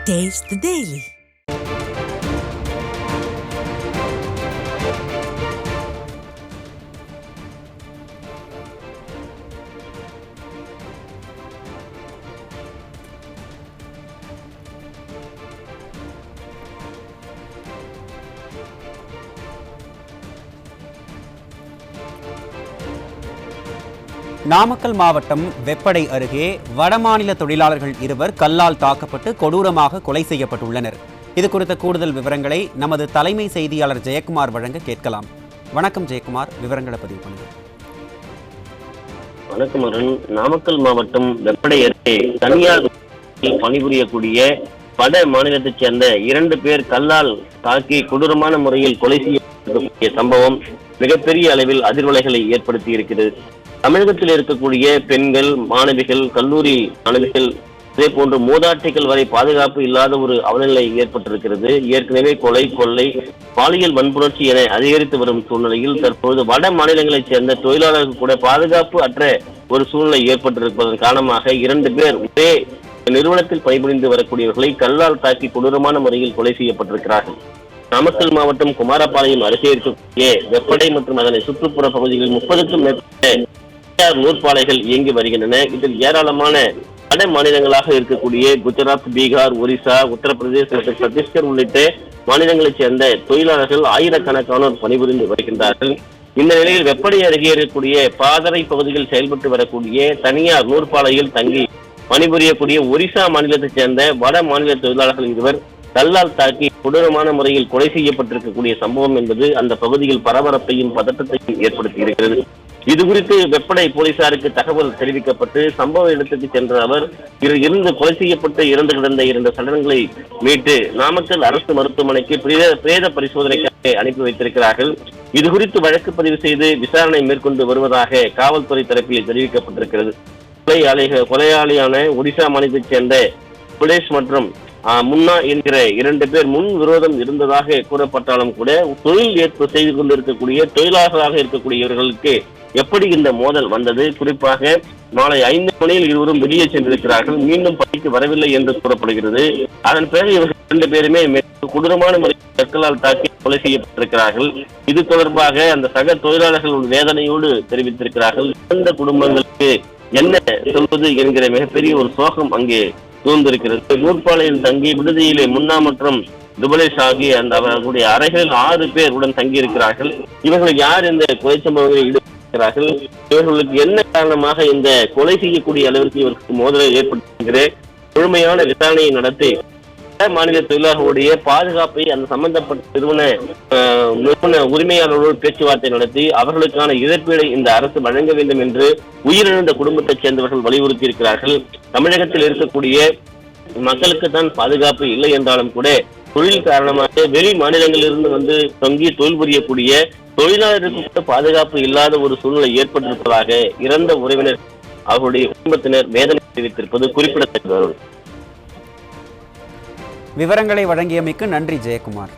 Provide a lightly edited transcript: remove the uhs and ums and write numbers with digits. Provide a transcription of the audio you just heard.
Taste the Daily. Namakkal மாவட்டம் வெப்படை அருகே வடமாநில தொழிலாளர்கள் இருவர் கல்லால் தாக்கப்பட்டு கொடூரமாக கொலை செய்யப்பட்டுள்ளனர். இது குறித்த கூடுதல் விவரங்களை நமது தலைமை செய்தியாளர் ஜெயக்குமார் வழங்க கேட்கலாம். வணக்கம் ஜெயக்குமார், விவரங்களை பதிவு பண்ணுங்க. வணக்கம் அருண். நாமக்கல் மாவட்டம் வெப்படை அருகே தனியார் பணிபுரியக்கூடிய வட மாநிலத்தைச் சேர்ந்த 2 பேர் கல்லால் தாக்கி கொடூரமான முறையில் கொலை செய்யப்பட்டிருக்கக்கூடிய சம்பவம் மிகப்பெரிய அளவில் அதிர்வலைகளை ஏற்படுத்தி இருக்கிறது. தமிழகத்தில் இருக்கக்கூடிய பெண்கள், மாணவிகள், கல்லூரி மாணவிகள், இதே போன்று மூதாட்டிகள் வரை பாதுகாப்பு இல்லாத ஒரு அவலநிலை ஏற்பட்டிருக்கிறது. ஏற்கனவே கொலை, கொள்ளை, பாலியல் வன்புணர்ச்சி என அதிகரித்து வரும் சூழ்நிலையில் தற்போது வட மாநிலங்களைச் சேர்ந்த தொழிலாளர்கள் கூட பாதுகாப்பு அற்ற ஒரு சூழ்நிலை ஏற்பட்டிருப்பதன் காரணமாக 2 பேர் ஒரே நிறுவனத்தில் பணிபுரிந்து வரக்கூடியவர்களை கல்லால் தாக்கி கொடூரமான முறையில் கொலை செய்யப்பட்டிருக்கிறார்கள். நாமக்கல் மாவட்டம் குமாரபாளையம் அருகே இருக்கக்கூடிய வெப்படை மற்றும் அதனை சுற்றுப்புற பகுதிகளில் 30க்கும் மேற்பட்ட நூற்பாலைகள் இயங்கி வருகின்றன. இதில் ஏராளமான வட மாநிலங்களாக இருக்கக்கூடிய குஜராத், பீகார், ஒரிசா, உத்தரப்பிரதேச மற்றும் சத்தீஸ்கர் உள்ளிட்ட மாநிலங்களைச் சேர்ந்த தொழிலாளர்கள் ஆயிரக்கணக்கானோர் பணிபுரிந்து வருகின்றார்கள். இந்த நிலையில் வெப்படை அருகே இருக்கக்கூடிய பாதரை பகுதியில் செயல்பட்டு வரக்கூடிய தனியார் நூற்பாலையில் தங்கி பணிபுரியக்கூடிய ஒரிசா மாநிலத்தைச் சேர்ந்த வட மாநில தொழிலாளர்கள் இருவர் கல்லால் தாக்கி கொடூரமான முறையில் கொலை செய்யப்பட்டிருக்கக்கூடிய சம்பவம் என்பது அந்த பகுதியில் பரபரப்பையும் பதட்டத்தையும் ஏற்படுத்தி இருக்கிறது. இது குறித்து வெப்படை போலீசாருக்கு தகவல் தெரிவிக்கப்பட்டு சம்பவ இடத்துக்கு சென்ற அவர் இருந்து கொலை செய்யப்பட்டு இறந்து கிடந்த 2 சடலங்களை மீட்டு நாமக்கல் அரசு மருத்துவமனைக்கு பிரேத பரிசோதனைக்காக அனுப்பி வைத்திருக்கிறார்கள். இது குறித்து வழக்கு பதிவு செய்து விசாரணை மேற்கொண்டு வருவதாக காவல்துறை தரப்பில் தெரிவிக்கப்பட்டிருக்கிறது. கொலையாளியான ஒடிசா மாநிலத்தைச் சேர்ந்த புலேஷ் மற்றும் முன்னா என்கிற 2 பேர் முன் விரோதம் இருந்ததாக கூறப்பட்டாலும் கூட தொழில் ஏற்பு செய்து கொண்டிருக்கக்கூடிய தொழிலாளர்களாக இருக்கக்கூடிய இவர்களுக்கு எப்படி இந்த மோதல் வந்தது, குறிப்பாக மாலை 5 மணியில் இருவரும் வெளியே சென்றிருக்கிறார்கள், மீண்டும் பணிக்கு வரவில்லை என்று கூறப்படுகிறது. அதன் பிறகு இவர்கள் 2 பேருமே கொடூரமான முறையில் கற்களால் தாக்கி கொலை செய்யப்பட்டிருக்கிறார்கள். இது தொடர்பாக அந்த சக தொழிலாளர்கள் வேதனையோடு தெரிவித்திருக்கிறார்கள். இறந்த குடும்பங்களுக்கு என்ன சொல்வது என்கிற மிகப்பெரிய ஒரு சோகம் அங்கே சூழ்ந்திருக்கிறது. நூற்பாலையில் தங்கி விடுதியிலே முன்னா மற்றும் துபலேஷ் ஆகிய அந்த அவர்களுடைய அறைகளில் 6 பேர் உடன் தங்கி இருக்கிறார்கள். இவர்கள் யார் இந்த கொலை சம்பவங்களில் ஈடுபட்டிருக்கிறார்கள், இவர்களுக்கு என்ன காரணமாக இந்த கொலை செய்யக்கூடிய அளவிற்கு இவருக்கு மோதலை ஏற்படுத்துகிற முழுமையான விசாரணையை நடத்தி மாநில தொழிலாளர்களுடைய பாதுகாப்பை அந்த சம்பந்தப்பட்ட நிறுவன உரிமையாளர்களோடு பேச்சுவார்த்தை நடத்தி அவர்களுக்கான இழப்பீடை இந்த அரசு வழங்க வேண்டும் என்று உயிரிழந்த குடும்பத்தைச் சேர்ந்தவர்கள் வலியுறுத்தி இருக்கிறார்கள். தமிழகத்தில் இருக்கக்கூடிய மக்களுக்கு தான் பாதுகாப்பு இல்லை என்றாலும் கூட தொழில் காரணமாக வெளி மாநிலங்களிலிருந்து வந்து தங்கி தொழில் புரியக்கூடிய தொழிலாளருக்கு கூட பாதுகாப்பு இல்லாத ஒரு சூழ்நிலை ஏற்பட்டிருப்பதாக இறந்த உறவினர் அவருடைய குடும்பத்தினர் வேதனை தெரிவித்திருப்பது குறிப்பிடத்தக்கது. விவரங்களை வழங்கியமைக்கு நன்றி ஜெயக்குமார்.